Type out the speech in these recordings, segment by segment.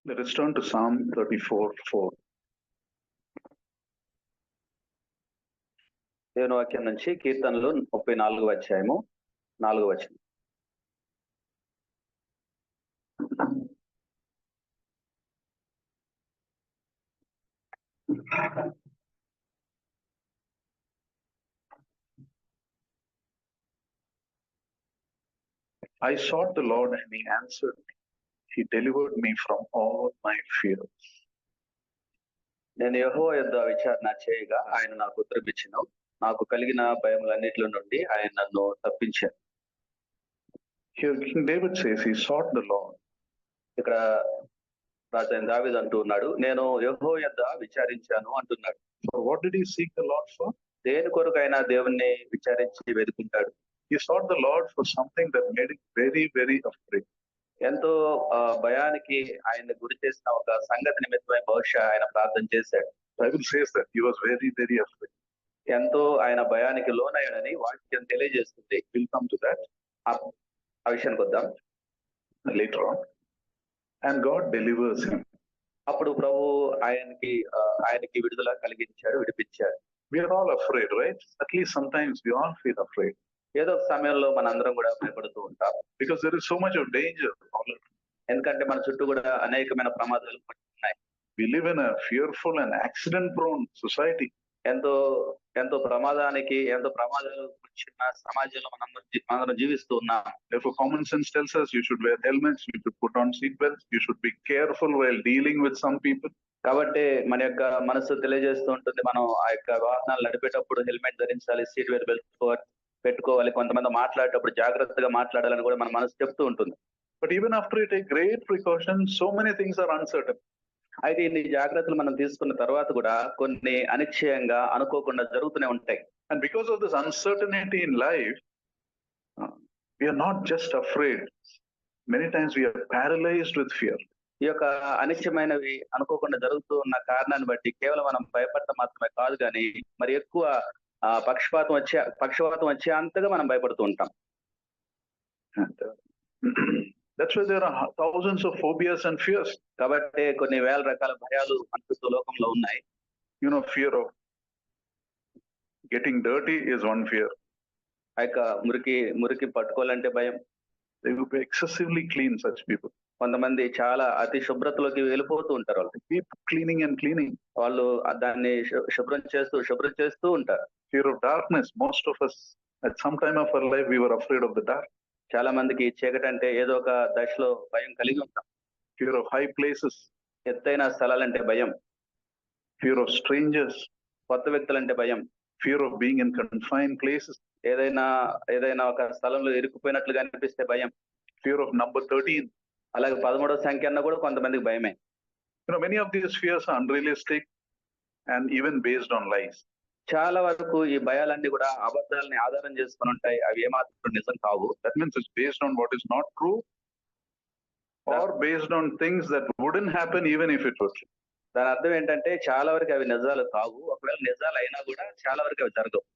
Let us turn to Psalm 34:4. దేవుని వాక్యం నుంచి కీర్తనలు 34వ అధ్యాయము 4వ వచనం. I sought the Lord and he answered me. He delivered me from all my fears. నేను యెహోవా యొద్ద విచారణ చేయగా ఆయన నాకు ఉత్తరమిచ్చెను. నాకు కలిగిన భయములన్నిటిలో నుండి ఆయన నన్ను తప్పించాడు. Here King David says he sought the Lord. ఇక్కడ రాజైన దావీదు అంటూ ఉన్నాడు, నేను యెహోవా యొద్ద విచారించాను అంటున్నాడు. For what did he seek the Lord for? దేని కొరకైనా దేవుణ్ణి విచారించి వెతుకుంటాడు. He sought the Lord for something that made him very, very afraid. ఎంతో భయానికి ఆయన గురి చేసిన ఒక సంగతి నిమిత్తమై బహుశా ఆయన ప్రార్థన చేశాడు. Bible says that he was very, very afraid. ఎంతో ఆయన భయానికి లోనయ్యాడని వాక్యం తెలియజేస్తుంది. We'll come to that ఆ విషయానికి వద్దాం later on. And God delivers him. అప్పుడు ప్రభు ఆయనకి విడుదల కలిగించాడు, విడిపించాడు. We are all afraid, right? At least sometimes we all feel afraid. ఏదో ఒక సమయంలో మనందరం కూడా భయపడుతూ ఉంటాం. Because there is so much of danger all around. ఎందుకంటే మన చుట్టూ కూడా అనేకమైన ప్రమాదాలు ఉన్నాయి. We live in a fearful and accident-prone society. ఎంతో ప్రమాదాలు వచ్చిన సమాజంలో మనందరం జీవిస్తూ ఉన్నాం. Therefore, common sense tells us you should wear helmets, you should put on seat belts, you should be careful while dealing with some people. కాబట్టి మన యొక్క మనసు తెలియజేస్తూ ఉంటుంది, మనం ఆ యొక్క వాహనాలు నడిపేటప్పుడు హెల్మెట్ ధరించాలి, సీట్ బెల్ట్ పెట్టుకోవాలి, కొంతమంది మాట్లాడేటప్పుడు జాగ్రత్తగా మాట్లాడాలని కూడా మన మనసు చెప్తూ ఉంటుంది. But even after you take great precautions, so many things are uncertain. అయితే ఇన్ని జాగ్రత్తలు మనం తీసుకున్న తర్వాత కూడా కొన్ని అనిశ్చయంగా అనుకోకుండా జరుగుతూనే ఉంటాయి. And because of this uncertainty in life, we are not just afraid. Many times we are paralyzed with fear. ఈ యొక్క అనిశ్చయమైనవి అనుకోకుండా జరుగుతూ ఉన్న కారణాన్ని బట్టి కేవలం మనం భయపడటం మాత్రమే కాదు, కానీ మరి ఎక్కువ పక్షవాతం వచ్చే అంతగా మనం భయపడుతూ ఉంటాం. And that's why there are thousands of phobias and fears. కాబట్టి కొన్ని వేల రకాల భయాలు మనకు లోకంలో ఉన్నాయి. You know, fear of getting dirty is one fear. ఆ యొక్క మురికి పట్టుకోవాలంటే భయం. They will be excessively clean, such people. కొంతమంది చాలా అతి శుభ్రతలోకి వెళ్ళిపోతూ ఉంటారు. వాళ్ళు keep cleaning and cleaning. వాళ్ళు దాన్ని శుభ్రం చేస్తూ ఉంటారు. Fear of darkness. Most of us at some time of our life we were afraid of the dark. చాలా మందికి చీకటి అంటే ఏదో ఒక దశలో భయం కలిగి ఉంటాం. Fear of high places. ఎత్తైన స్థలాలంటే భయం. Fear of strangers. కొత్త వ్యక్తులంటే భయం. Fear of being in confined places. ఏదైనా ఒక స్థలంలో ఇరుక్కుపోయినట్లుగా అనిపిస్తే భయం. Fear of number 13. అలాగే 13వ సంఖ్య అన్న కూడా కొంతమందికి భయమే. You know, many of these fears are unrealistic and even based on lies. చాలా వరకు ఈ భయాలన్నీ కూడా అబద్ధాలని ఆధారం చేసుకుని ఉంటాయి. అవి ఏమాత్రం నిజం కావు. That means it's based on what is not true or based on things that wouldn't happen even if it were true. దాని అర్థం ఏంటంటే చాలా వరకు అవి నిజాలు కావు, ఒకవేళ నిజాలు అయినా కూడా చాలా వరకు అవి జరగవు.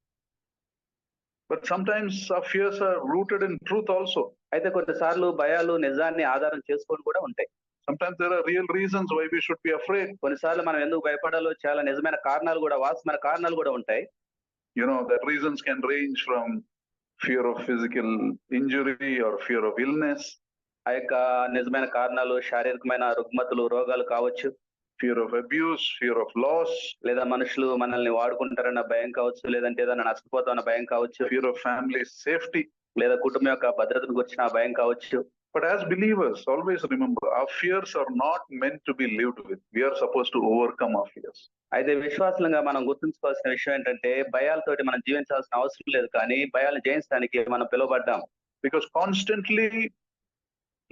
But sometimes our fears are rooted in truth also. అయితే కొన్నిసార్లు భయాలు నిజాన్ని ఆధారం చేసుకొని కూడా ఉంటాయి. Sometimes there are real reasons why we should be afraid. కొన్నిసార్లు మనం ఎందుకు భయపడాలో చాలా నిజమైన కారణాలు కూడా, వాస్తవమైన కారణాలు కూడా ఉంటాయి. You know, that reasons can range from fear of physical injury or fear of illness. ఆ యొక్క నిజమైన కారణాలు శారీరకమైన రుగ్మతలు, రోగాలు కావచ్చు. Fear of abuse, fear of loss. లేదా మనుషులు మనల్ని వాడుకుంటారన్న భయం కావచ్చు, లేదంటే ఏదైనా నష్టపోతామన్న భయం కావచ్చు. Fear of family safety. లేదా కుటుంబం యొక్క భద్రతను గురించిన భయం కావచ్చు. But as believers, always remember, our fears are not meant to be lived with. We are supposed to overcome our fears. అయితే విశ్వాసంగా మనం గుర్తుంచుకోవాల్సిన విషయం ఏంటంటే, భయాలతోటి మనం జీవించాల్సిన అవసరం లేదు, కానీ భయాలను జయించడానికి మనం పిలువబడ్డాం. Because constantly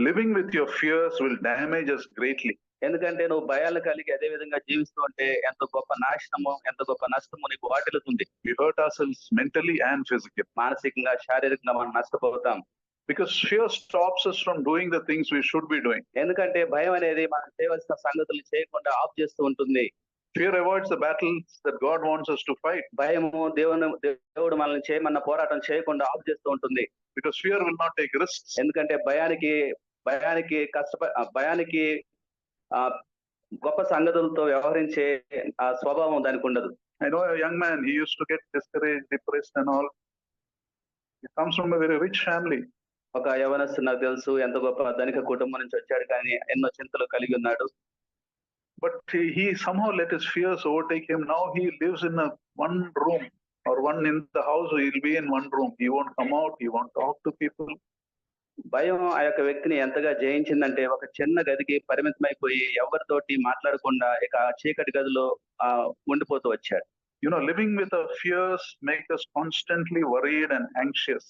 living with your fears will damage us greatly. ఎందుకంటే నువ్వు భయాలు కలిగి అదే విధంగా జీవిస్తూ ఉంటే ఎంత గొప్ప నాశనము, ఎంత గొప్ప నష్టము నీకు వాటిల్లుతుంది. We hurt ourselves mentally and physically. మానసికంగా, శారీరకంగా మనం నష్టపోతాం. Because fear stops us from doing the things we should be doing. ఎందుకంటే భయం అనేది మనం చేయవలసిన సంగతులు చేయకుండా ఆఫ్ చేస్తూ ఉంటుంది. Fear avoids the battles that God wants us to fight. భయము దేవుడు మనల్ని చేయమన్న పోరాటం చేయకుండా ఆఫ్ చేస్తూ ఉంటుంది. Because fear will not take risks. ఎందుకంటే భయానికి గొప్ప సంగతులతో వ్యవహరించే ఆ స్వభావం దానికి ఉండదు. I know a young man, he used to get discouraged, depressed and all. He comes from a very rich family. ఒక యవనస్తుడు నాకు తెలుసు, ఎంత గొప్ప ధనిక కుటుంబం నుంచి వచ్చాడు, కానీ ఎన్నో చింతలు కలిగి ఉన్నాడు. But he somehow let his fears overtake him. Now he lives in a one room or one in the house. He'll be in one room. He won't come out. He won't talk to people. భయం ఆ యొక్క వ్యక్తిని ఎంతగా జయించిందంటే ఒక చిన్న గదికి పరిమితమైపోయి ఎవరితోటి మాట్లాడకుండా ఇక ఆ చీకటి గదిలో ఉండిపోతూ వచ్చాడు. You know, living with our fears make us constantly worried and anxious.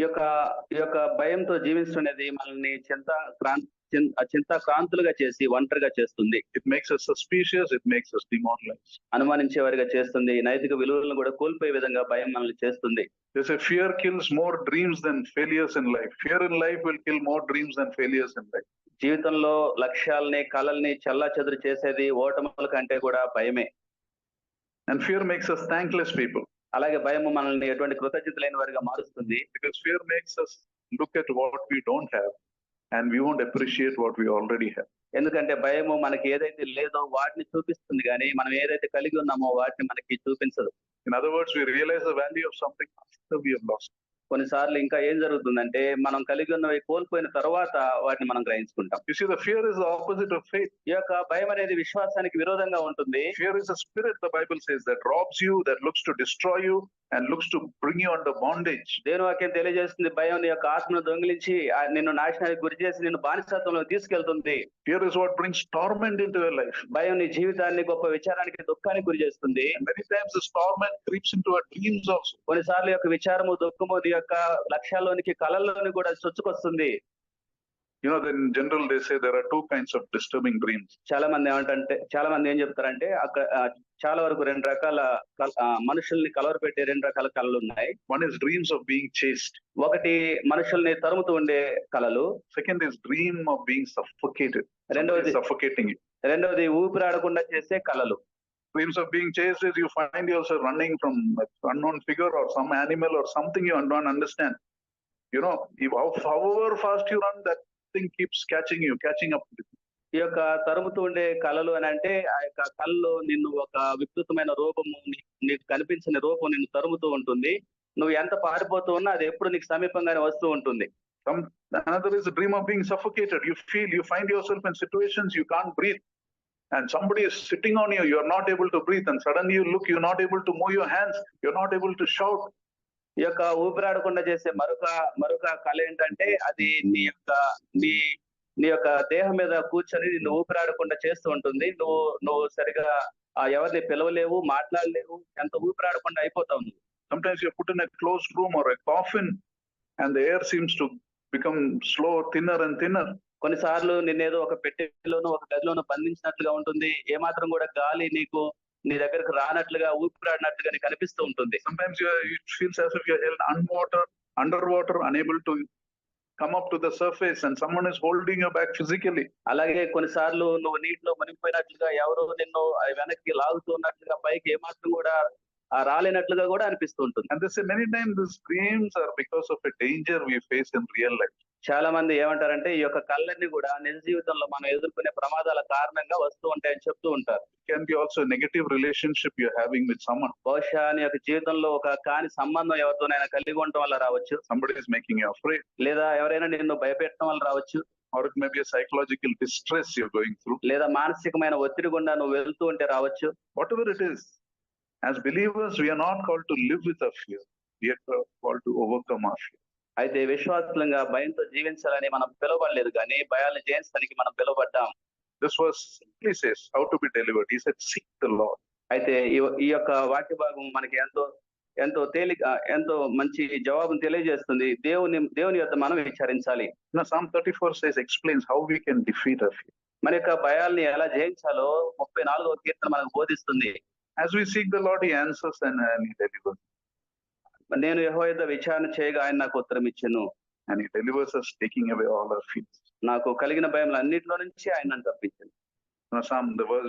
ఈ యొక్క భయంతో జీవిస్తున్నది మనల్ని చింతాక్రాంతులుగా చేసి ఒంటరిగా చేస్తుంది. It makes us suspicious. It makes us demoralized. అనుమానించేవారిగా చేస్తుంది. నైతిక విలువలను కూడా కోల్పోయే విధంగా భయం మనల్ని చేస్తుంది. They say fear kills more dreams than failures in life. Fear in life will kill more dreams than failures in life. జీవితంలో లక్ష్యాలని కలల్ని చెల్లాచెదురు చేసేది ఓటముల కంటే కూడా భయమే. And fear makes us thankless people. అలాగే భయము మనల్ని ఎటువంటి కృతజ్ఞత లేని వారిగా మారుస్తుంది. Because fear makes us look at what we don't have and we won't appreciate what we already have. ఎందుకంటే భయము మనకి ఏదైతే లేదో వాటిని చూపిస్తుంది, కానీ మనం ఏదైతే కలిగి ఉన్నామో వాటిని మనకి చూపించదు. In other words, we realize the value of something after we have lost. కొన్నిసార్లు ఇంకా ఏం జరుగుతుందంటే మనం కలిగి ఉన్నవి కోల్పోయిన తర్వాత వాటిని మనం గ్రహించుకుంటాం. You see, the fear is the opposite of faith. ఈ యొక్క భయం అనేది విశ్వాసానికి విరోధంగా ఉంటుంది. Fear is a spirit, the Bible says, that robs you, that looks to destroy you and looks to bring you under bondage. దేవుని వాక్యం తెలియజేస్తుంది, భయం నీ యొక్క ఆత్మను దొంగిలించి నిన్ను నాశనానికి గురి చేసి నిన్ను బానిసత్వంలో తీసుకెళ్తుంది. Fear is what brings torment into your life. భయం నీ జీవితాన్ని గొప్ప విచారానికి, దుఃఖానికి గురి చేస్తుంది. And many times this torment creeps into our dreams also. కొన్నిసార్లు యొక్క విచారము, దుఃఖము నీ యొక్క లక్ష్యాల్లోనికి, కళల్లోని కూడా చొచ్చుకొస్తుంది. You know, in general they say there are two kinds of disturbing dreams. చాలా మంది ఏం చెప్తారంటే అక్కడ చాలా వరకు రెండు రకాల మనుషుల్ని కలవరపెట్టే రెండు రకాల కళలు ఉన్నాయి. One is dreams of being chased. ఒకటి మనుషుల్ని తరుముతూ ఉండే కళలు. Second is dream of being suffocated. రెండవది suffocating you. రెండవది ఊపిరాడకుండా చేసే కళలు. Dreams of being chased is you find yourself running from an unknown figure or some animal or something you don't understand. You know, however fast you run, that thing keeps catching up with you. ఈ యొక్క తరుముతూ ఉండే కళలు అని అంటే ఆ యొక్క కళలో నిన్ను ఒక వికృతమైన రూపము, నీకు కనిపించిన రూపం నిన్ను తరుముతూ ఉంటుంది. నువ్వు ఎంత పారిపోతూ ఉన్నా అది ఎప్పుడు నీకు సమీపంగానే వస్తూ ఉంటుంది. Another is a dream of being suffocated. You find yourself in situations you can't breathe. And somebody is sitting on you, you are not able to breathe, and suddenly you look, you're not able to move your hands, you're not able to shout. ఈ యొక్క ఊపిరాడకుండా చేసే మరొక కళ ఏంటంటే అది నీ యొక్క దేహం మీద కూర్చొని నిన్ను ఊపిరాడకుండా చేస్తూ ఉంటుంది. నువ్వు సరిగా ఎవరిని పిలవలేవు, మాట్లాడలేవు, ఎంత ఊపిరాడకుండా అయిపోతావు నువ్వు. Sometimes you're put in a closed room or a coffin and the air seems to become slow, thinner and thinner. కొన్నిసార్లు నిన్నేదో ఒక పెట్టెలోనూ ఒక గదిలోనూ బంధించినట్లుగా ఉంటుంది. ఏమాత్రం కూడా గాలి నీ దగ్గరకు రానట్లుగా, ఊపిరాడినట్లుగా నీకు కనిపిస్తూ ఉంటుంది. Sometimes it feels as if you're held underwater, unable to come up to the surface and someone is holding you back physically. అలాగే కొన్నిసార్లు నువ్వు నీటిలో మునిగిపోయినట్లుగా ఎవరో నిన్ను వెనక్కి లాగుతున్నట్లుగా పైకి ఏమాత్రం కూడా రాలేనట్లుగా కూడా అనిపిస్తూ ఉంటుంది. And they say many times these dreams are because of a danger we face in real life. చాలా మంది ఏమంటారంటే ఈ యొక్క కళ్ళన్నీ కూడా నిజ జీవితంలో మనం ఎదుర్కొనే ప్రమాదాల కారణంగా వస్తూ ఉంటాయని చెప్తూ ఉంటారు. It can be also a negative relationship you're having with someone. బహుశా నీ యొక్క జీవితంలో ఒక కాని సంబంధం ఎవరితోనైనా కలిగి ఉండటం వల్ల రావచ్చు. Somebody is making you afraid. లేదా ఎవరైనా నిన్ను భయపెట్టడం వల్ల రావచ్చు. Or it may be a psychological distress you're going through. లేదా మానసికమైన ఒత్తిడి గుండా నువ్వు వెళ్తూ ఉంటే రావచ్చు. Whatever it is, as believers we are not called to live with our fear. We are called to overcome our fear. అయితే విశ్వాసంగా భయంతో జీవించాలని మనం పిలువబడలేదు, కానీ భయాలను జయించడానికి మనం పిలువబడ్డాం. This verse simply says how to be delivered. He said, seek the Lord. అయితే ఈ యొక్క వాక్య భాగం మనకి ఎంతో మంచి జవాబును తెలియజేస్తుంది. దేవుని యొక్క మనం విచారించాలి. Now Psalm 34 explains how we can defeat our fear. మన యొక్క భయాల్ని ఎలా జయించాలో 34వ కీర్తన మనకు బోధిస్తుంది. As we seek the Lord, he answers and he delivers. నేను యెహోవా యొద్ద విచారణ చేయగా ఆయన నాకు ఉత్తరం ఇచ్చెను. And he delivers us, taking away all our fears. నాకు కలిగిన భయములు అన్నిటిలో నుంచి ఆయన నన్ను తప్పించెను. Now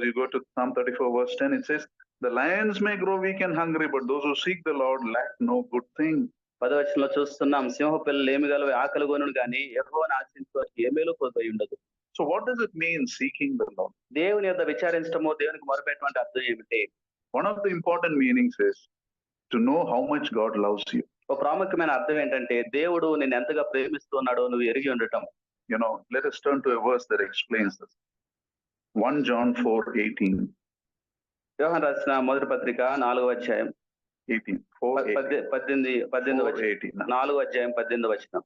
you go to Psalm 34 verse 10, it says, the lions may grow weak and hungry, but those who seek the Lord lack no good thing. 10వ వచనంలో చూస్తున్నాం, సింహ పిల్లలు ఏమి గలవి, ఆకలి గొనును గాని యెహోవాను ఆశ్రయించు వారికి ఏ మేలు కొదువై ఉండదు. So what does it mean seeking the Lord? దేవుని యొద్ద విచారించడము, దేవునికి మొరపెట్టడం అర్థం ఏమిటి? One of the important meanings is to know how much God loves you. ఒక ప్రాముఖ్యమైన అర్థం ఏంటంటే దేవుడు నిన్ను ఎంతగా ప్రేమిస్తున్నాడో నువ్వు ఎరిగి ఉండటం. You know, let us turn to a verse that explains this. 1 John 4:18. యోహాను రాసిన మొదటి పత్రిక 4వ అధ్యాయం 18. 4:18. 18 4:18. 4వ అధ్యాయం 18వ వచనం.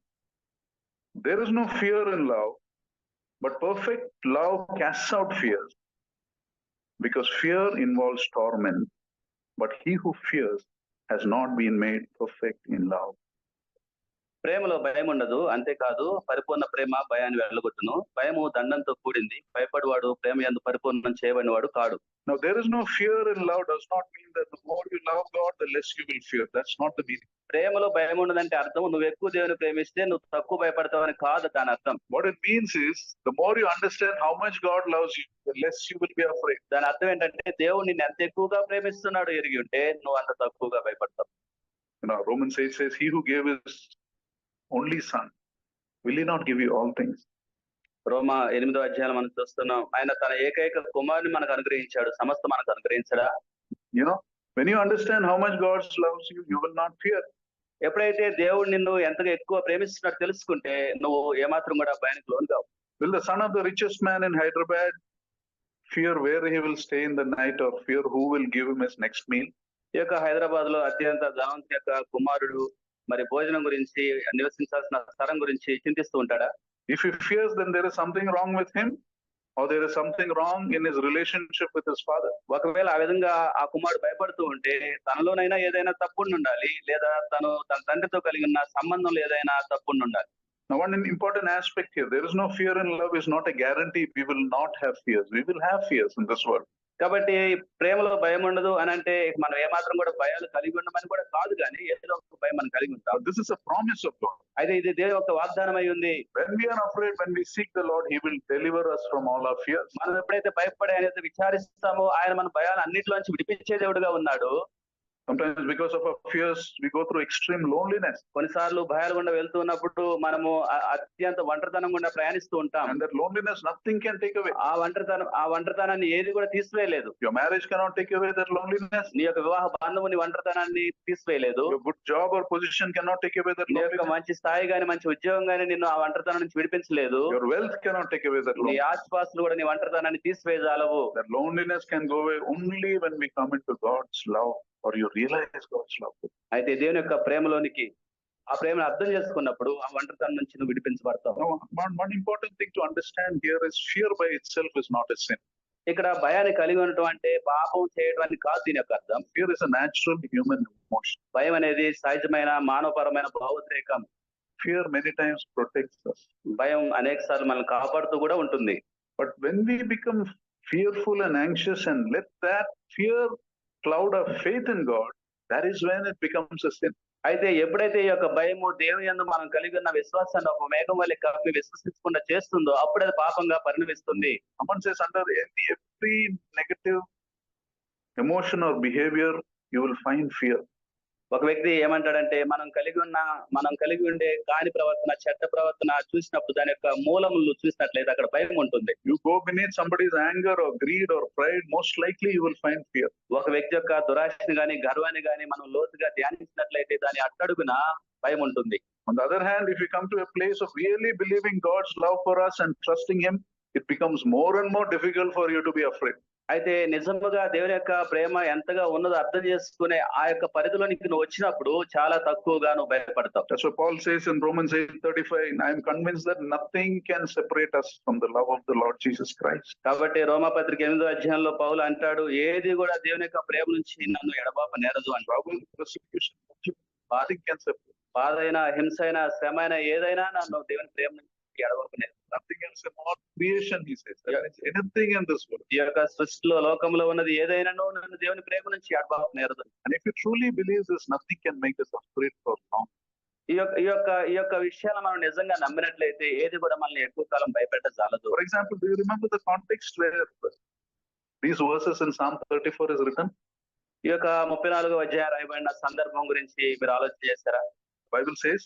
There is no fear in love, but perfect love casts out fears, because fear involves torment, but he who fears has not been made perfect in love. ప్రేమలో భయం ఉండదు, అంతేకాదు పరిపూర్ణ ప్రేమ భయాన్ని వెళ్ళగొట్టును. భయము దండంతో కూడింది, భయపడివాడు ప్రేమ యందు పరిపూర్ణం చేయబడినవాడు కాడు. Now, there is no fear in love does not mean that the more you love God, the less you will fear. That's not the meaning. ప్రేమలో భయం ఉండదంటే అర్థం నువ్వు ఎక్కువ దేవుని ప్రేమిస్తే నువ్వు తక్కువ భయపడతావని కాదు దాని అర్థం. What it means is, the more you understand how much God loves you, the less you will be afraid. దాని అర్థం ఏంటంటే దేవుడు నిన్ను ఎంత ఎక్కువగా ప్రేమిస్తున్నాడు ఎరిగి ఉంటే నువ్వు అంత తక్కువగా భయపడతావు. You know, Romans 8 says, he who gave his only son, will he not give you all things? రోమా 8వ అధ్యాయం మనం చూస్తున్నాం. ఆయన తన ఏకైక కుమారుని మనకు అనుగ్రహించాడు, సమస్త మనకు అనుగ్రహించడా? You know, when you understand how much God loves you, you will not fear. ఎప్పుడైతే దేవుడు నిన్ను ఎంతగా ఎక్కువ ప్రేమిస్తున్నట్టు తెలుసుకుంటే నువ్వు ఏమాత్రం కూడా భయానికి లోను కావు. Will the son of the richest man in Hyderabad fear where he will stay in the night, or fear who will give him his next meal? ఈ యొక్క హైదరాబాద్ లో అత్యంత ధనవంతుని యొక్క కుమారుడు మరి భోజనం గురించి, నివసించాల్సిన స్థలం గురించి చింతిస్తూ ఉంటాడా? If he fears, then there is something wrong with him, or there is something wrong in his relationship with his father. ఒకవేళ ఆ విధంగా ఆ కుమారుడు భయపడుతూ ఉంటే తనలోనైనా ఏదైనా తప్పుండి ఉండాలి, లేదా తను తన తండ్రితో కలిగి ఉన్న సంబంధంలో ఏదైనా తప్పుండి ఉండాలి. Now, one important aspect here, there is no fear in love is not a guarantee we will not have fears. We will have fears in this world. కాబట్టి ప్రేమలో భయం ఉండదు అని అంటే మనం ఏమాత్రం కూడా భయాలు కలిగి ఉండమని కూడా కాదు, కానీ ఏదో ఒక భయం మనం కలిగి ఉంటాం. But this is a promise of God. అయితే ఇది దేవుని యొక్క వాగ్దానం అయి ఉంది. When we are afraid, when we seek the Lord, he will deliver us from all our fears. మనం ఎప్పుడైతే భయపడి ఆయన విచారిస్తామో ఆయన మన భయాలు అన్నిటిలోంచి విడిపించే దేవుడుగా ఉన్నాడు. Sometimes because of our fears, we go through extreme loneliness. కొన్నిసార్లు భయాలు గుండా వెళ్తున్నప్పుడు మనము అత్యంత ఒంటరితనం గుండా ప్రయాణిస్తూ ఉంటాం. And that loneliness, nothing can take away. ఆ ఒంటరితనాన్ని ఏది కూడా తీసివేయలేదు. Your marriage cannot take away that loneliness. నీ యొక్క వివాహ బాంధవు నీ ఒంటరితనాన్ని తీసివేయలేదు. Your good job or position cannot take away that నీ యొక్క loneliness. మంచి స్థాయి గాని మంచి ఉద్యోగం గాని నిన్ను ఆ ఒంటరితనం నుంచి విడిపించలేదు. Your wealth cannot take away that నీ loneliness. ఆస్తిపాస్తులు కూడా నీ ఒంటరితనాన్ని తీసివేయజాలవు. That loneliness can go away only when we come into God's love, or you realize God's love. అయితే దేవుని యొక్క ప్రేమలోనికి ఆ ప్రేమను అర్థం చేసుకున్నప్పుడు ఆ ఒంటరితనం నుంచి నువ్వు విడిపించబడతావు. Now, one important thing to understand here is fear by itself is not a sin. ఇక్కడ భయాన్ని కలిగి ఉండటం అంటే పాపం చేయడం అని కాదు దీని యొక్క అర్థం. Fear is a natural human emotion. భయం అనేది సహజమైన మానవపరమైన భావోద్రేకం. Fear many times protects us. భయం అనేక సార్లు మనల్ని కాపాడుతూ కూడా ఉంటుంది. But when we become fearful and anxious and let that fear cloud our faith in God, that is when it becomes a sin. అయితే ఎప్పుడైతే ఈ యొక్క భయము దేవుని యందు మనం కలిగి ఉన్న విశ్వాసాన్ని ఒక మేఘం వల్ల కప్పి విశ్వసించకుండా చేస్తుందో అప్పుడు అది పాపంగా పరిణమిస్తుంది. Someone says under every negative emotion or behavior, you will find fear. ఒక వ్యక్తి ఏమంటాడంటే మనం కలిగి ఉండే కాని ప్రవర్తన, చెడ్డ ప్రవర్తన చూసినప్పుడు దాని యొక్క మూలములు చూసినట్లయితే అక్కడ భయం ఉంటుంది. You go beneath somebody's anger or greed or pride, most likely you will find fear. ఒక వ్యక్తి యొక్క దురాశని గాని గర్వాన్ని గాని మనం లోతుగా ధ్యానించినట్లయితే దాని అట్టడుగున భయం ఉంటుంది. On the other hand, if you come to a place of really believing God's love for us and trusting him, it becomes more and more difficult for you to be afraid. అయితే నిజముగా దేవుని యొక్క ప్రేమ ఎంతగా ఉన్నదో అర్థం చేసుకునే ఆ యొక్క పరిధిలోనికి నువ్వు వచ్చినప్పుడు చాలా తక్కువగా నువ్వు భయపడతావు. That's what Paul says in Romans 8:35. I am convinced that nothing can separate us from the love of the Lord Jesus Christ. కాబట్టి రోమాపత్రిక 8వ అధ్యాయంలో పౌలు అంటాడు, ఏది కూడా దేవుని యొక్క ప్రేమ నుంచి నన్ను ఎడబాప నేరదు అంటాడు. Trouble, persecution, nothing can separate. బాధ అయినా, హింస అయినా, శ్రమ అయినా ఏదైనా నన్ను దేవుని ప్రేమ నుంచి ఎడబాప నేరదు. Nothing else in all creation, he says. That means anything in this world. ఈ యొక్క సృష్టిలో లోకంలో ఉన్నది ఏదైనా నన్ను దేవుని ప్రేమ నుంచి ఎడబాప నేరదు. And if you truly believe this, nothing can make us afraid for long. ఈ యొక్క విషయాలు మనం నిజంగా నమ్మినట్లయితే ఏది కూడా మనల్ని ఎక్కువ కాలం భయపెట్టజాలదు. For example, do you remember the context where these verses in Psalm 34 is written? ఈ యొక్క 34వ అధ్యాయం రాయబడిన సందర్భం గురించి మీరు ఆలోచన చేస్తారా? The Bible says,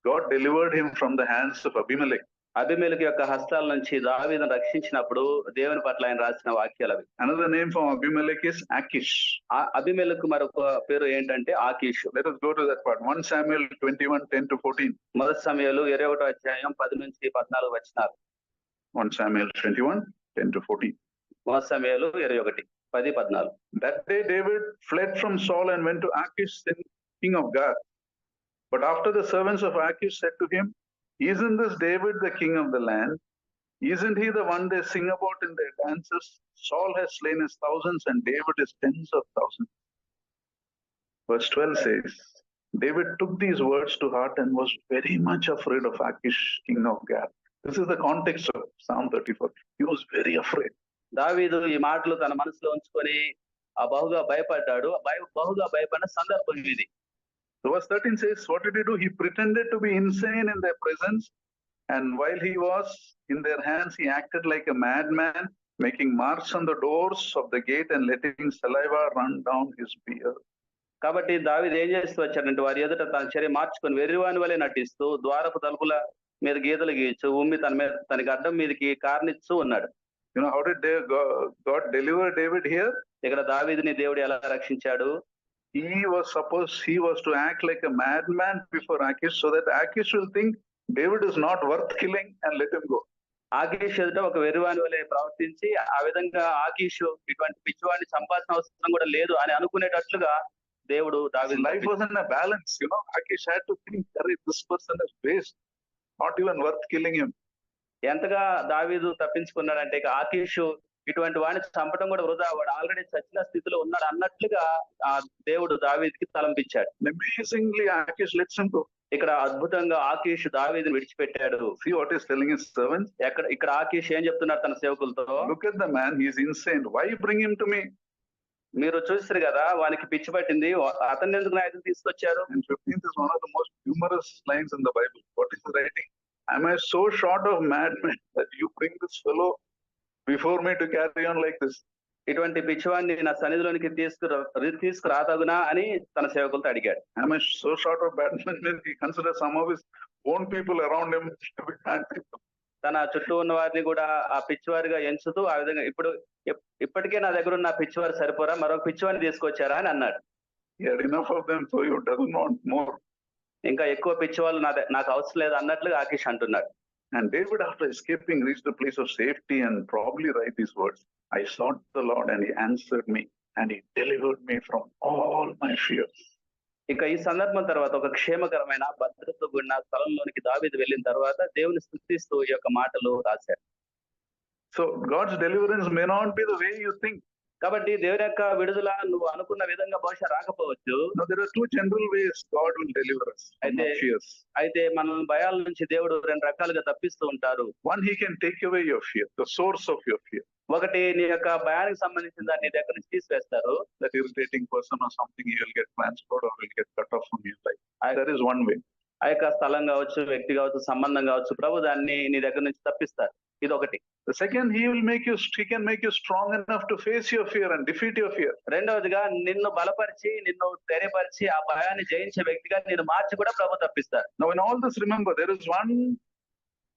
God delivered him from the hands of Abimelech. అబీమెలెకు యొక్క హస్తాల నుంచి దావీదును రక్షించినప్పుడు దేవుని పట్ల ఆయన రాసిన వాక్యాలు అవి. Another name for Abimelech is Achish. అబీమెలెకు మరొక పేరు ఏంటంటే ఆకీషు. Let us go to that part. 1 Samuel 21, 10 to 14. మొదటి సమయాలు 21వ అధ్యాయం 10 నుంచి 14 వచనాలు. 1 Samuel 21, 10 to 14. మొదటి సమయాలు 21, 10, 14. That day David fled from Saul and went to Achish, king of Gath. But after the servants of Achish said to him, "Isn't this David the king of the land? Isn't he the one they sing about in their dances? Saul has slain his thousands and David his tens of thousands." Verse 12 says, David took these words to heart and was very much afraid of Achish, king of Gath. This is the context of Psalm 34. He was very afraid. దావీదు ఈ మాటలు తన మనసులో ఉంచుకొని బహుగా భయపడ్డాడు. బహుగా భయపడిన సందర్భం ఇది. So verse 13 says, what did he do? He pretended to be insane in their presence, and while he was in their hands, he acted like a madman, making marks on the doors of the gate and letting saliva run down his beard. కాబట్టి దావీదు ఏం చేస్తూ వచ్చాడంటే వారి ఎదుట తన చర్య మార్చుకొని వెర్రివాని వలె నటిస్తూ ద్వారపు తలుపుల మీద గీతలు గీయచ్చు ఉమ్మి తనకి అడ్డం మీదకి కారణిస్తూ ఉన్నాడు. You know, how did God deliver David here? ఇక్కడ దావీదుని దేవుడు ఎలా రక్షించాడు? He was to act like a madman before Achish, so that Achish will think David is not worth killing and let him go. ఆకీష్ ఎదుట ఒక వెర్రివాని వలె ప్రవర్తించి ఆ విధంగా ఆకీష్ ఇటువంటి పిచ్చివాడిని చంపాల్సిన అవసరం కూడా లేదు అని అనుకునేటట్లుగా దేవుడు దావీదు. Life wasn't a balance, you know. Achish had to think, this person is waste, not even worth killing him. ఎంతగా దావీదు తప్పించుకున్నాడంటే ఇక ఆకీష్ ఇటువంటి వాడిని చంపడం కూడా వృధా, వాడు ఆల్రెడీ చచ్చిన స్థితిలో ఉన్నాడు అన్నట్లుగా ఆ దేవుడు దావీదుకి తలంపించాడు. Amazingly, Achish lets him go. ఇక్కడ అద్భుతంగా ఆకీష్ దావీదుని విడిచిపెట్టాడు. See what he's telling his servants? ఇక్కడ ఆకీష్ ఏం చెప్తున్నాడు తన సేవకులతో? Look at the man, he's insane. Why bring him to me? మీరు చూస్తారు కదా వానికి పిచ్చి పట్టింది, అతన్ని ఎందుకు నా ఎదురు తీసుకొచ్చారు? And 15th is one of the most humorous lines in the Bible. What is he writing? Am I so short of madmen that you bring this fellow before me to carry on like this? ఇటువంటి పిచ్చివాడిని నా సన్నిధిలోనికి తీసుకురాతగునా అని తన సేవకులతో అడిగాడు. Am I so short of madmen that he considers some of his own people around him to be bad people? తన చుట్టూ ఉన్న వారిని కూడా ఆ పిచ్చివారిగా ఎంచుతూ ఆ విధంగా ఇప్పటికే నా దగ్గర ఉన్న పిచ్చివారు సరిపోరా, మరొక పిచ్చివారిని తీసుకొచ్చారా అని అన్నాడు. He had enough of them, so he doesn't want more. ఇంకా ఎక్కువ పిచ్చివాళ్ళు నాకు అవసరం లేదు అన్నట్లుగా ఆకీష్ అంటున్నాడు. And David, after escaping, reached the place of safety and probably write these words, "I sought the Lord and he answered me and he delivered me from all my fears." ఇక ఈ సందర్భం తర్వాత ఒక క్షేమకరమైన భద్రతతో కూడిన స్థలంలోనికి దావీదు వెళ్ళిన తర్వాత దేవుని స్తుతిస్తూ ఈ యొక్క మాటలు రాశారు. So God's deliverance may not be the way you think. కాబట్టి దేవుని యొక్క విడుదల నువ్వు అనుకున్న విధంగా బహుశా రాకపోవచ్చు. No, there are two general ways God will deliver us from our fears. అయితే మన భయాల నుంచి దేవుడు రెండు రకాలుగా తప్పిస్తూ ఉంటారు. One, he can take away your fear, the source of your fear. ఒకటి నీ యొక్క భయానికి సంబంధించిన దాన్ని నీ దగ్గర నుంచి తీసివేస్తారు. That irritating person or something, he will get transferred or will get cut off from your life. That is one way. ఆ యొక్క స్థలం కావచ్చు, వ్యక్తి కావచ్చు, సంబంధం కావచ్చు, ప్రభు దాన్ని నీ దగ్గర నుంచి తప్పిస్తారు. ఇది ఒకటి. The second, he can make you strong enough to face your fear and defeat your fear. రెండవదిగా నిన్ను బలపరిచి, నిన్ను ధైర్యపరిచి ఆ భయాన్ని జయించే వ్యక్తిగా నిన్ను మార్చి కూడా ప్రభు తప్పిస్తారు. Now in all this, remember, there is one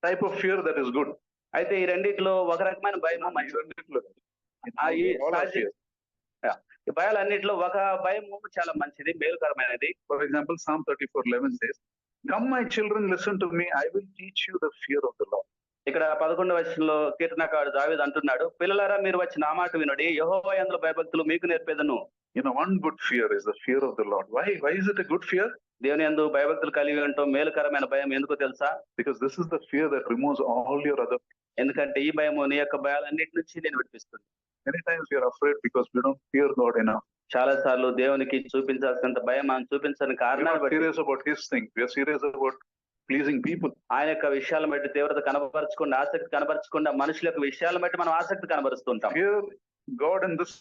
type of fear that is good. అయితే ఈ రెండిట్లో ఒక రకమైన భయం ఈ భయాలన్నింటిలో ఒక భయం చాలా మంచిది, మేలుకరమైనది. For example, Psalm 34:11 says, "Come my children, listen to me, I will teach you the fear of the Lord." ఇక్కడ 11వ వచనంలో కీర్తనకారుడు దావీదు అంటున్నాడు, పిల్లలారా మీరు వచ్చి నా మాట వినుడి, యెహోవా యందు భయభక్తులు మీకు నేర్పేదను. You know, one good fear is the fear of the Lord. Why is it a good fear? దేవుని యందు భయభక్తులు కలిగి ఉండటం మేలుకరమైన భయం ఎందుకో తెలుసా? Because this is the fear that removes all your other. ఎందుకంటే ఈ భయము నీ యొక్క భయాలన్నిటి నుంచి నేను విడిపిస్తుంది. Many times we are afraid because we don't fear God enough. చాలా సార్లు దేవునికి చూపించాల్సినంత భయం మనం చూపించని కారణాలు We are serious about His thing. We are serious about pleasing people. ఆయన యొక్క విషయాలను బట్టి తీవ్రత కనబరచకుండా, ఆసక్తి కనబరచకుండా మనుషుల యొక్క విషయాలను బట్టి మనం ఆసక్తి కనబరుస్తుంటాం. Fear God in this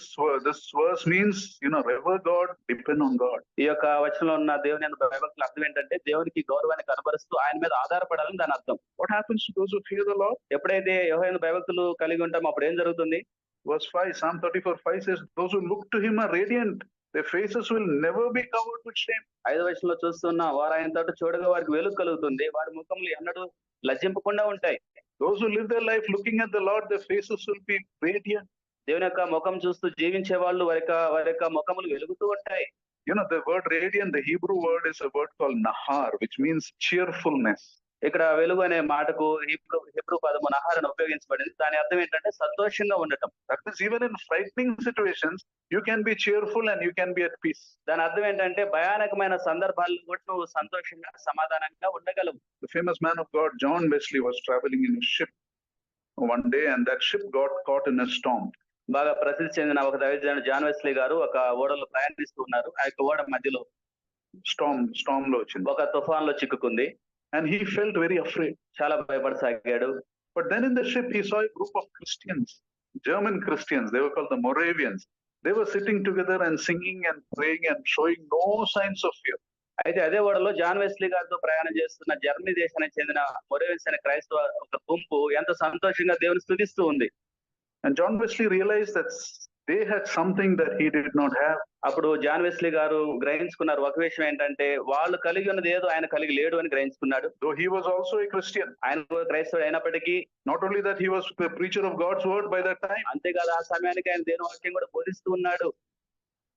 verse means, revere God, depend on God. ఈ యొక్క వచనంలో ఉన్న దేవుని యందు భయభక్తుల అర్థం ఏంటంటే దేవునికి గౌరవాన్ని కనబరుస్తూ ఆయన మీద ఆధారపడాలని దాని అర్థం. What happens to those who fear the Lord? ఎప్పుడైతే యెహోవా యందు భయభక్తులు కలిగి ఉంటామో అప్పుడు ఏం జరుగుతుంది? Verse 5, Psalm 34:5 says, "Those who look to Him are radiant. Their faces will never be covered with shame." 5వ వచనంలో చూస్తున్న వారు ఆయన తోట చూడగా వారికి వెలుగు కలుగుతుంది, వారి ముఖములు ఎన్నడూ లజ్జింపకుండా ఉంటాయి. Those who live their life looking at the Lord, their faces will be radiant. దేవుని యొక్క ముఖం చూస్తూ జీవించే వాళ్ళు వారి యొక్క ముఖములు వెలుగుతూ ఉంటాయి. You know, the word radiant, the Hebrew word is a word called nahar, which means cheerfulness. ఇక్కడ వెలుగు అనే మాటకు హిబ్రూ పదము నహార్ అని ఉపయోగించబడింది. దాని అర్థం ఏంటంటే సంతోషంగా ఉండటం. That means even in frightening situations, you can be cheerful and you can be at peace. దాని అర్థం ఏంటంటే భయానకమైన సందర్భాల్లో కూడా నువ్వు సంతోషంగా సమాధానంగా ఉండగలవు. The famous man of God, John Wesley, was traveling in a ship one day and that ship got caught in a storm. బాగా ప్రసిద్ధి చెందిన ఒక దైవజనుడు జాన్ వెస్లీ గారు ఒక ఓడలో ప్రయాణిస్తూ ఉన్నారు. ఆ యొక్క ఓడ మధ్యలో storm లో వచ్చింది. ఒక తుఫాన్ లో చిక్కుకుంది. And he felt very afraid. చాలా భయపడసాగాడు. But then in the ship he saw a group of Christians, German Christians. They were called the Moravians. They were sitting together and singing and praying and showing no signs of fear. అయితే అదే ఓడలో John Wesley గారితో ప్రయాణం చేస్తున్న Germany దేశానికి చెందిన మొరేవియన్స్ అనే క్రైస్తవ ఒక గుంపు ఎంత సంతోషంగా దేవుని స్తుతిస్తూ ఉంది. And John Wesley realized that they had something that he did not have. అప్పుడు జాన్ వెస్లీ గారు గ్రహించుకున్నారు ఒక విషయం ఏంటంటే వాళ్ళు కలిగి ఉన్నది ఏదో ఆయన కలిగి లేడు అని గ్రహించుకున్నాడు. Though he was also a Christian. ఆయన క్రైస్తవుడు అయినప్పటికీ not only that, he was the preacher of God's word by that time. అంతేకాదు ఆ సమయానికి ఆయన దేవుని వాక్యం కూడా బోధిస్తూ ఉన్నాడు.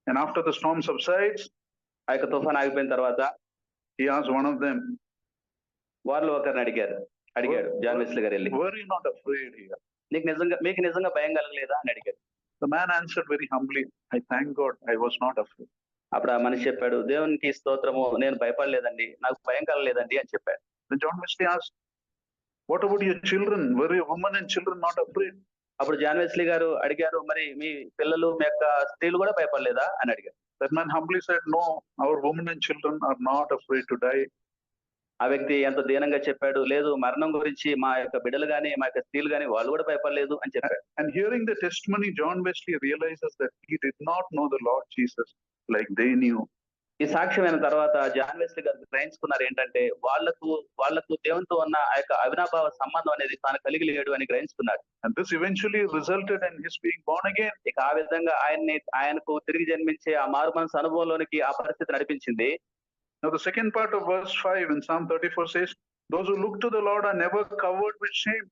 And after the storm subsides, ఆ యొక్క తుఫాన్ ఆగిపోయిన తర్వాత he asked one of them, వారిలో ఒకరిని అడిగాడు జాన్ వెస్లీ గారు వెళ్ళి, were you not afraid here? మీకు నిజంగా భయం కలగలేదా అని అడిగాడు. The man answered very humbly, I thank God I was not afraid. అప్పుడు ఆ మనిషి చెప్పాడు, దేవునికి స్తోత్రము, నేను భయపడలేదండి, నాకు భయం కలగలేదండి అని చెప్పాడు. Then John Wesley asked, what about your children? Were your women and children not afraid? అప్పుడు జాన్ వెస్లీ గారు అడిగారు, మరి మీ పిల్లలు మీ యొక్క స్త్రీలు కూడా భయపడలేదా అని అడిగారు. That man humbly said, no, our women and children are not afraid to die. ఆ వ్యక్తి ఎంతో దీనంగా చెప్పాడు, లేదు మరణం గురించి మా యొక్క బిడ్డలు గాని మా యొక్క స్త్రీలు గాని వాళ్ళు కూడా భయపడలేదు అని చెప్పాడు. And hearing the testimony, John Wesley realizes that he did not know the Lord Jesus like they knew. ఈ సాక్ష్యమైన తర్వాత జాన్ వెస్లీ గారు గ్రహించుకున్నారు ఏంటంటే వాళ్లకు దేవునితో ఉన్న ఆ యొక్క అవినాభావ సంబంధం అనేది తాను కలిగి లేడు అని గ్రహించుకున్నాడు. And this eventually resulted in his being born again. ఇక ఆ విధంగా ఆయనకు తిరిగి జన్మించే ఆ మారు మనసు అనుభవంలోనికి ఆ పరిస్థితి నడిపించింది. Now the second part of verse 5 in Psalm 34 says, those who look to the Lord are never covered with shame.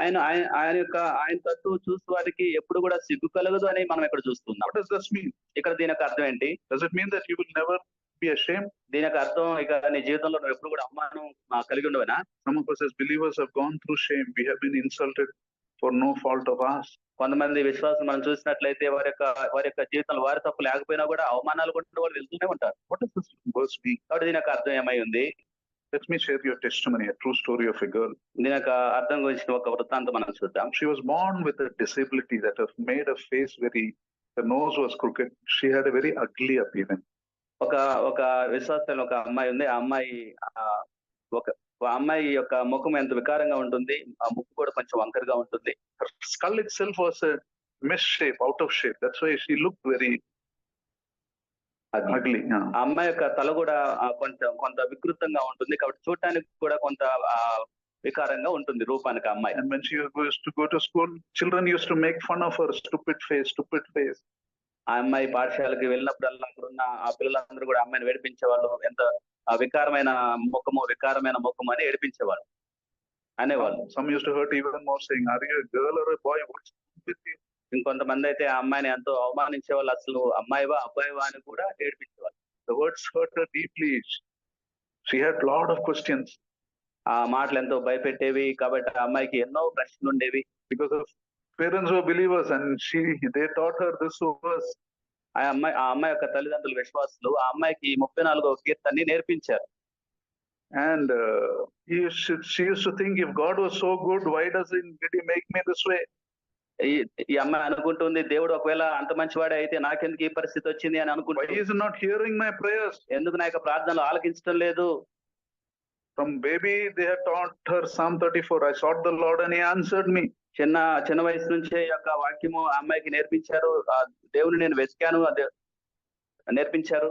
ఆయన తట్టు చూసి వారికి ఎప్పుడు కూడా సిగ్గు కలగదు అని మనం ఇక్కడ చూస్తున్నాం. What does this mean? ఇక్కడ దీని యొక్క అర్థం ఏంటి? Does it mean that you will never be ashamed? దీని యొక్క అర్థం ఇక నీ జీవితంలో నువ్వు ఎప్పుడు కూడా అవమానం కలిగి ఉండవనా? Some of us as believers have gone through shame. We have been insulted for no fault of ours. కొంతమంది విశ్వాసం మనం చూసినట్లయితే వారి యొక్క జీవితంలో వారి తప్పు లేకపోయినా కూడా అవమానాలు కూడా వాళ్ళు వెళ్తూనే ఉంటారు. What does this verse mean? కాబట్టి దీని యొక్క అర్థం ఏమై ఉంది? Let me share your testimony, a true story of a girl. దీని యొక్క అర్థం గురించి ఒక వృత్తాంతం మనం చూద్దాం. She was born with a disability that have made her face her nose was crooked. She had a very ugly appearance. ఒక విశ్వాసమైన ఒక అమ్మాయి ఉంది. ఆ అమ్మాయి యొక్క ముఖం ఎంత వికారంగా ఉంటుంది, ఆ ముక్కు కూడా కొంచెం వంకరగా ఉంటుంది. Her skull itself was a misshape, out of shape. That's why she looked very ugly. ఆ అమ్మాయి యొక్క తల కూడా కొంత వికృతంగా ఉంటుంది కాబట్టి చూడటానికి కూడా కొంత వికారంగా ఉంటుంది రూపానికి అమ్మాయి. And when she used to go to school, children used to make fun of her stupid face. ఆ అమ్మాయి పాఠశాలకు వెళ్ళినప్పుడల్లా అక్కడున్న ఆ పిల్లలందరూ కూడా అమ్మాయిని ఏడిపించేవాళ్ళు. ఎంత వికారమైన ముఖము అని ఏడిపించేవాళ్ళు అనేవాళ్ళు. Some used to hurt even more, saying, are you a girl or a boy? What's with you? ఇంకొంతమంది అయితే ఆ అమ్మాయిని ఎంతో అవమానించేవాళ్ళు. అసలు అమ్మాయివా అబ్బాయివా అని కూడా ఏడిపించేవాళ్ళు. The words hurt her deeply. She had a lot of questions. ఆ మాటలు ఎంతో భయపెట్టేవి కాబట్టి ఆ అమ్మాయికి ఎన్నో ప్రశ్నలు ఉండేవి. Because of parents were believers and they taught her this verse. ఆ అమ్మాయి యొక్క తల్లిదండ్రులు విశ్వాసులు ఆ అమ్మాయికి 34వ కీర్తనని నేర్పించారు. And she used to think, if God was so good, why did he make me this way? ఈ అమ్మాయి అనుకుంటుంది, దేవుడు ఒకవేళ అంత మంచివాడే అయితే నాకెందుకు ఈ పరిస్థితి వచ్చింది అని అనుకుంటుంది. Why is he not hearing my prayers? ఎందుకు నా యొక్క ప్రార్థనలు ఆలకించడం లేదు? From baby they had taught her Psalm 34. I sought the Lord and he answered me. చిన్న వయసు నుంచే యొక్క వాక్యము ఆ అమ్మాయికి నేర్పించారు. దేవుని నేను వెతికాను నేర్పించారు.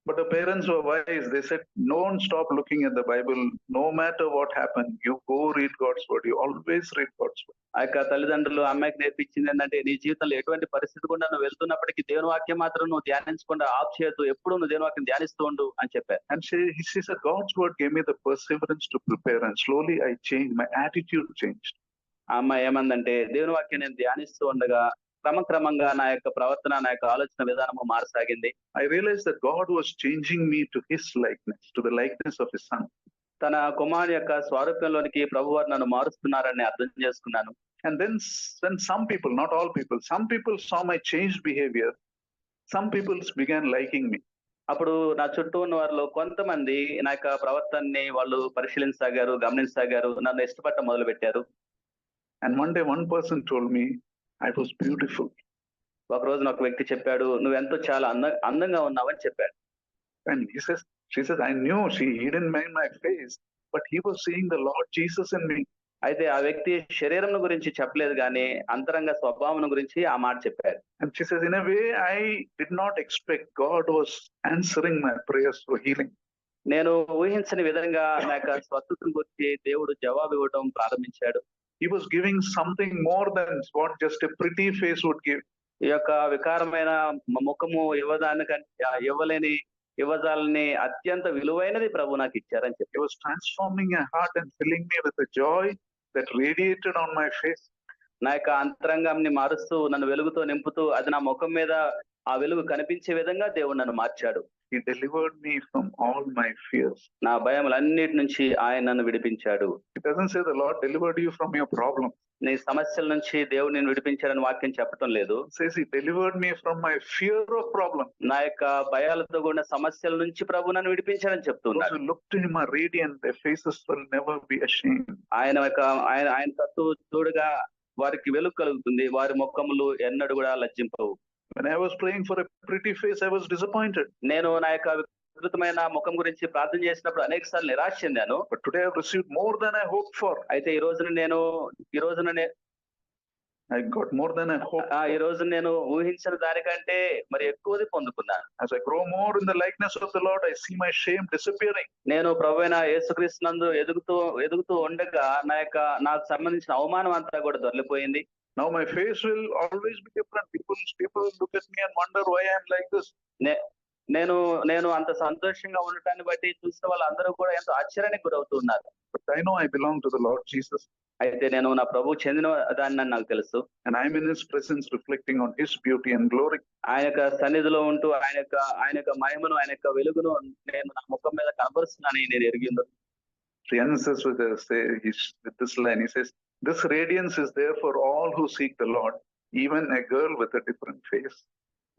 But the parents were wise. They said, don't stop looking at the Bible. No matter what happened, you go read God's word. You always read God's word. ఆ యొక్క తల్లిదండ్రులు అమ్మాయికి నేర్పించింది ఏంటంటే, నీ జీవితంలో ఎటువంటి పరిస్థితి కూడా నువ్వు వెళ్తున్నప్పటికీ దేవుని వాక్యం మాత్రం నువ్వు ధ్యానించకుండా ఆఫ్ చేయొద్దు, ఎప్పుడు నువ్వు దేవుని వాక్యం ధ్యానిస్తూ ఉండు అని చెప్పారు. And she said, God's word gave me the perseverance to prepare, and slowly I changed. My attitude changed. ఆ అమ్మాయి ఏమందంటే, దేవుని వాక్యం నేను ధ్యానిస్తూ ఉండగా క్రమక్రమంగా నా యొక్క ప్రవర్తన, నా యొక్క ఆలోచన విధానము మారసాగింది. I realized that God was changing me to His likeness, to the likeness of His Son. తన కుమారుని యొక్క స్వారూప్యంలోనికి ప్రభువారు నన్ను మారుస్తున్నారని అర్థం చేసుకున్నాను. And then when some people, not all people, some people saw my changed behavior, some people began liking me. అప్పుడు నా చుట్టూ ఉన్న వారిలో కొంతమంది నా యొక్క ప్రవర్తనని వాళ్ళు పరిశీలించసాగారు, గమనించసాగారు, నన్ను ఇష్టపడటం మొదలు పెట్టారు. And one day one person told me I was beautiful. ఒక రోజున ఒక వ్యక్తి చెప్పాడు, నువ్వెంతో చాలా అందంగా ఉన్నావని చెప్పాడు. And she says, I knew he didn't mind my face, but he was seeing the Lord Jesus in me. అయితే ఆ వ్యక్తి శరీరం గురించి చెప్పలేదు కానీ అంతరంగ స్వభావం గురించి ఆ మాట చెప్పాడు. And she says, in a way, I did not expect God was answering my prayers for healing. నేను ఊహించని విధంగా నా యొక్క స్వస్థతను గురించి దేవుడు జవాబు ఇవ్వడం ప్రారంభించాడు. He was giving something more than what just a pretty face would give. ఈ యొక్క వికారమైన ముఖము ఇవ్వజాలని అత్యంత విలువైనది ప్రభు నాకు ఇచ్చారని చెప్పి. He was transforming my heart and filling me with a joy that radiated on my face. నా యొక్క అంతరంగాన్ని మారుస్తూ నన్ను వెలుగుతో నింపుతూ అది నా ముఖం మీద ఆ వెలుగు కనిపించే విధంగా దేవుడు నన్ను మార్చాడు. He delivered me from all my fears. నా భయములన్నిటి నుంచి ఆయన నన్ను విడిపించాడు. It doesn't say the Lord delivered you from your problem. నీ సమస్యల నుంచి దేవుడు నేను విడిపించాడని వాక్యం చెప్పడం లేదు. It says He delivered me from my fear of problem. నా యొక్క భయాలతో కూడిన సమస్యల నుంచి ప్రభు నన్ను విడిపించాడని చెప్తున్నాడు. Those who look to Him are radiant. Their faces will never be ashamed. ఆయన తట్టు చూడగా వారికి వెలుగు కలుగుతుంది, వారి ముఖములు ఎన్నడూ కూడా లజ్జింపవు. When I was praying for a pretty face, I was disappointed. నేను నా యొక్క వికృతమైన ముఖం గురించి ప్రార్థన చేసినప్పుడు అనేక సార్లు నిరాశ చెందాను. But today I have received more than I hoped for. అయితే ఈ రోజున I got more than I hoped. ఈ రోజు నేను ఊహించిన దానికంటే మరి ఎక్కువది పొందుకున్నాను. As I grow more in the likeness of the Lord, I see my shame disappearing. నేను ప్రభువైన యేసుక్రీస్తు నందు ఎదుగుతూ ఉండగా నాకు సంబంధించిన అవమానం అంతా కూడా దొరికిపోయింది. Now my face will always be different. People look at me and wonder why I am like this. నేను అంత సంతోషంగా ఉండటాన్ని బట్టి చూసిన వాళ్ళందరూ కూడా ఎంతో ఆశ్చర్యానికి గురవుతున్నారు. But I know I belong to the Lord Jesus. అయితే నేను నా ప్రభు చెందిన దాన్ని నాకు తెలుసు. And I am in His presence, reflecting on His beauty and glory. ఆయన యొక్క సన్నిధిలో ఉంటూ ఆయన యొక్క మహిమను, ఆయన యొక్క వెలుగును నేను నా ముఖం మీద కనబరుస్తున్నానని నేను ఎరిగింది. He answers with this line. He says, this radiance is there for all who seek the Lord, even a girl with a different face.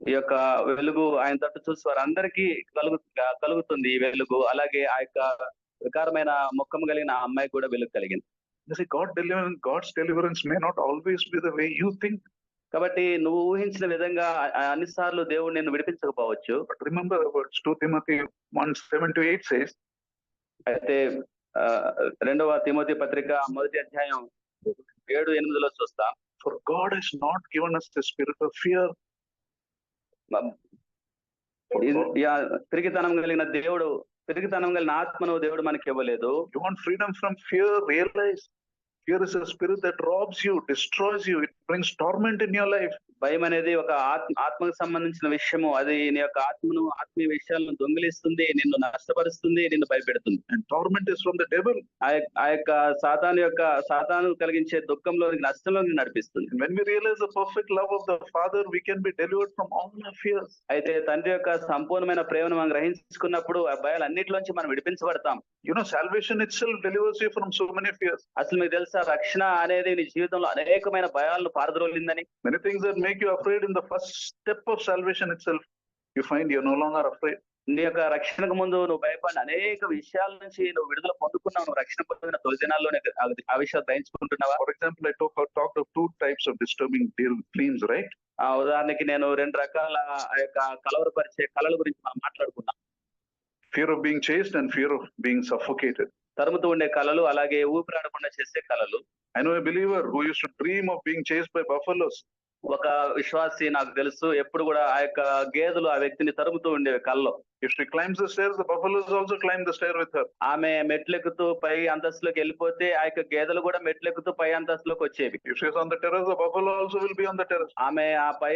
ఈ యొక్క వెలుగు ఆయన తట్టు చూసి వారందరికీ కలుగుతుంది ఈ వెలుగు. అలాగే ఆ యొక్క వికారమైన ముఖం కలిగిన ఆ అమ్మాయి కూడా వెలుగు కలిగింది. You see, God's deliverance may not always be the way you think. కాబట్టి నువ్వు ఊహించిన విధంగా అన్నిసార్లు దేవుడు నిన్ను విడిపించకపోవచ్చు. But remember the words 2 Timothy 1:7-8 says. అయితే 2వ తిమోతి పత్రిక 1వ అధ్యాయం 7-8 చూస్తాం. For God has not given us the spirit of fear. తిరిగితనం కలిగిన ఆత్మను దేవుడు మనకి ఇవ్వలేదు. You want freedom from fear? Realize fear is a spirit that robs you, destroys you. It brings torment in your life. భయం అనేది ఒక ఆత్మకు సంబంధించిన విషయము. అది నీ యొక్క ఆత్మీయ విషయాలను దొంగిలిస్తుంది, నిన్ను నష్టపరుస్తుంది, నిన్ను భయపెడుతుంది. And torment is from the devil. ఆ యొక్క సాతాను కలిగించే దుఃఖంలో నష్టంలో నడిపిస్తుంది. And when we realize the perfect love of the Father, we can be delivered from all our fears. అయితే తండ్రి యొక్క సంపూర్ణమైన ప్రేమను మనం గ్రహించుకున్నప్పుడు ఆ భయాలన్నిటిలోంచి మనం విడిపించబడతాం. You know, salvation itself delivers you from so many fears. అసలు మీకు తెలుసా, రక్షణ అనేది నీ జీవితంలో అనేకమైన భయాలను పారద్రోలిందని. Many things that make you afraid, in the first step of salvation itself, you find you're no longer afraid. నీ యొక్క రక్షణకు ముందు నువ్వు భయపడిన అనేక విషయాల నుంచి నువ్వు విడుదల పొందుకున్నావు. నువ్వు రక్షణ పొందిన తొలి దినాల్లోనే ఆ విషయాలు గ్రహించుకుంటున్నావా? For example, I talked of 2 types of disturbing dreams, right? ఉదాహరణకి నేను 2 రకాల ఆ యొక్క కలవరపరిచే కళల గురించి మనం మాట్లాడుకున్నాం. Fear of being chased and fear of being suffocated. తరుముతూ ఉండే కళలు, అలాగే ఊపిరాడకుండా చేసే కళలు. I know a believer who used to dream of being chased by buffaloes. ఒక విశ్వాసి నాకు తెలుసు ఎప్పుడు కూడా ఆ యొక్క గేదెలు ఆ వ్యక్తిని తరుముతూ ఉండేవి కల్లో. If she climbs the stairs, the buffaloes also climb the stair with her. ఆమె మెట్లెక్కుతూ పై అంతస్తులోకి వెళ్ళిపోతే ఆ యొక్క గేదెలు కూడా మెట్లెక్కుతూ పై అంతస్తులోకి వచ్చేవి. If she is on the terrace, the buffalo also will be on the terrace. ఆమె ఆ పై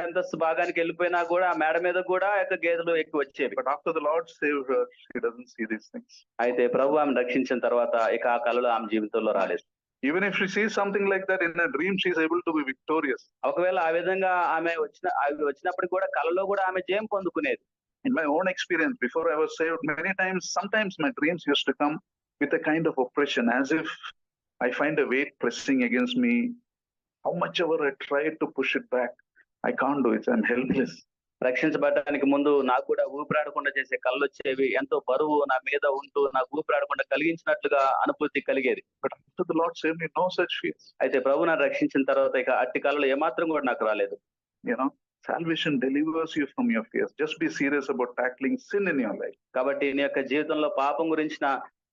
అంతస్తు భాగానికి వెళ్ళిపోయినా కూడా ఆ మేడ మీద కూడా ఆ యొక్క గేదెలు ఎక్కి వచ్చేవి. But after the Lord saved her, she doesn't see these things. అయితే ప్రభు ఆమెను రక్షించిన తర్వాత ఇక ఆ కళలు ఆమె జీవితంలో రాలేదు. Even if she sees something like that in a dream, she is able to be victorious. ఒకవేళ ఆ విధంగా ఆమె వచ్చినప్పుడు కూడా కళలో కూడా ఆమె జయం పొందుకునేది. In my own experience, before I was saved, many times, sometimes my dreams used to come with a kind of oppression, as if I find a weight pressing against me. How much ever I tried to push it back, I can't do it. I'm helpless. రక్షించబడటానికి ముందు నాకు కూడా ఊపిరాడకుండా చేసే కళ్ళు వచ్చేవి. ఎంతో బరువు నా మీద ఉంటూ నాకు ఊపిరాడకుండా కలిగించినట్లుగా అనుభూతి కలిగేది. But after the Lord saved me, no such fears. అయితే ప్రభు నన్ను రక్షించిన తర్వాత ఇక అట్టి కళలు ఏమాత్రం కూడా నాకు రాలేదు. You know, salvation delivers you from your fears. Just be serious about tackling sin in your life. కాబట్టి నీ యొక్క జీవితంలో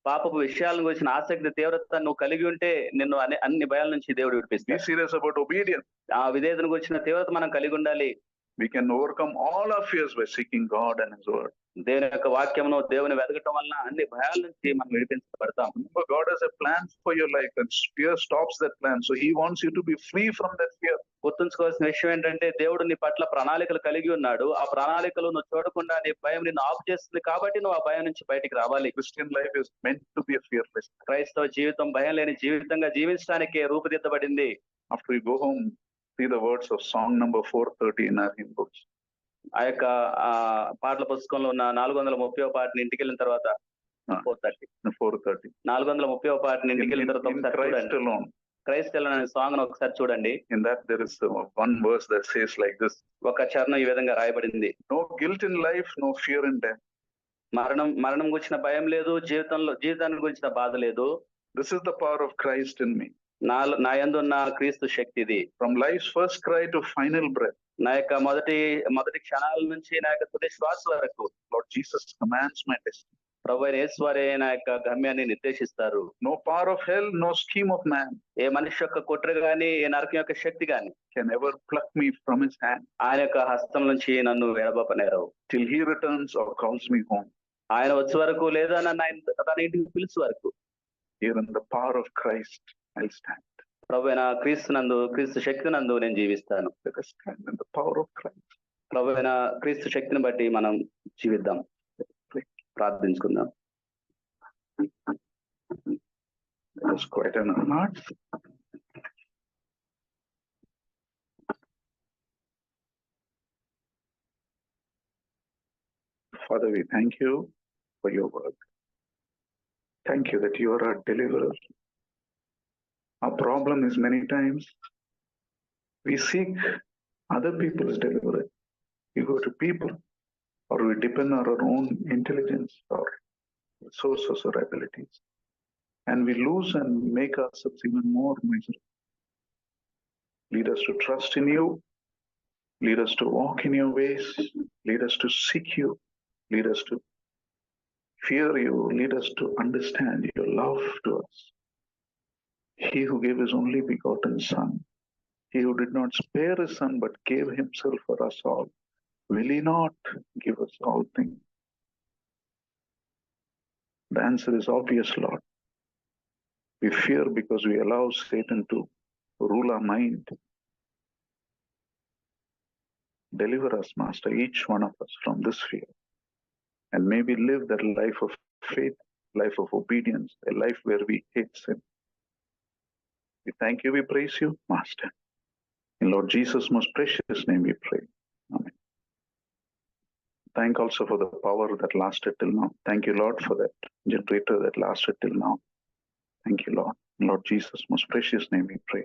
పాపపు విషయాల గురించిన ఆసక్తి తీవ్రత నువ్వు కలిగి ఉంటే నిన్ను అన్ని భయాల నుంచి దేవుడు Be విడిపిస్తాడు. serious about obedience. ఆ విధేయతను గురించిన తీవ్రత మనం కలిగి ఉండాలి. We can overcome all our fears by seeking God and His Word. దేవుని యొక్క వాక్యమును దేవుని వెతకటం వలన అన్ని భయాల నుంచి మనం విడిపించబడతాం. Remember, God has a plan for your life, and fear stops that plan. So He wants you to be free from that fear. గుర్తుంచుకోవాల్సిన విషయం ఏంటంటే దేవుడు నీ పట్ల ప్రణాళికలు కలిగి ఉన్నాడు. ఆ ప్రణాళికలు నువ్వు చూడకుండా నీ భయం నిన్ను ఆపు చేస్తుంది కాబట్టి నువ్వు ఆ భయం నుంచి బయటికి రావాలి. Christian life is meant to be a fearless. క్రైస్తవ జీవితం భయం లేని జీవితంగా జీవించడానికే రూపుదిద్దబడింది. After you go home, see the words of song number 430 in our hymn books. ఆ యొక్క పాటల పుస్తకంలో ఉన్న 430వ పాటని ఇంటికి వెళ్ళిన తర్వాత 430 430వ పాటని ఇంటికి వెళ్ళిన తర్వాత In ఒకసారి Christ చూడండి. alone. క్రైస్ట్ అనే సాంగ్ ఒకసారి చూడండి. In that there is one verse that says like this. ఒక చరణం ఈ విధంగా రాయబడింది. No guilt in life, no fear in death. మరణం గురించిన భయం లేదు, జీవితాన్ని గురించిన బాధ లేదు. This is the power of Christ in me. నా యందు ఉన్న క్రీస్తు శక్తిది. From life's first cry to final breath, నా యొక్క మొదటి క్షణాల నుంచి నా యొక్క తుది శ్వాస వరకు Lord Jesus commands my destiny. ప్రభువైన యేసు వారే నా యొక్క గమ్యాన్ని నిర్దేశిస్తారు. No power of hell, no scheme of man ఏ మనిషి యొక్క కుట్ర గాని, ఏ నరకం యొక్క శక్తి గాని can ever pluck me from His hand ఆయన యొక్క హస్తం నుంచి నన్ను విడబపనేరవు. till He returns or calls me home. ఆయన వచ్చే వరకు లేదా నన్ను తన ఇంటికి పిలిచే వరకు Here in the power of Christ, I'll stand. ప్రభువైన క్రీస్తు శక్తి నందు నేను జీవిస్తాను. Let us stand in the power of Christ. ప్రభువైన క్రీస్తు శక్తిని బట్టి మనం జీవిద్దాం. ప్రార్థించుకుందాం. Let us quieten our hearts. Father, we thank you for your work. Thank you that you are our deliverer. Our problem is many times we seek other people's deliverance. We go to people, or we depend on our own intelligence or resources or abilities. And we lose and make ourselves even more miserable. Lead us to trust in you. Lead us to walk in your ways. Lead us to seek you. Lead us to fear you. Lead us to understand your love to us. He who gave his only begotten Son, he who did not spare his Son but gave himself for us all, will he not give us all things? The answer is obvious, Lord. We fear because we allow Satan to rule our mind. Deliver us, Master, each one of us from this fear. And may we live that life of faith, life of obedience, a life where we hate sin. We thank you, we praise you, Master. In Lord Jesus' most precious name we pray. Amen. Thank also for the power that lasted till now. Thank you, Lord, for that generator that lasted till now. Thank you, Lord. In Lord Jesus' most precious name we pray.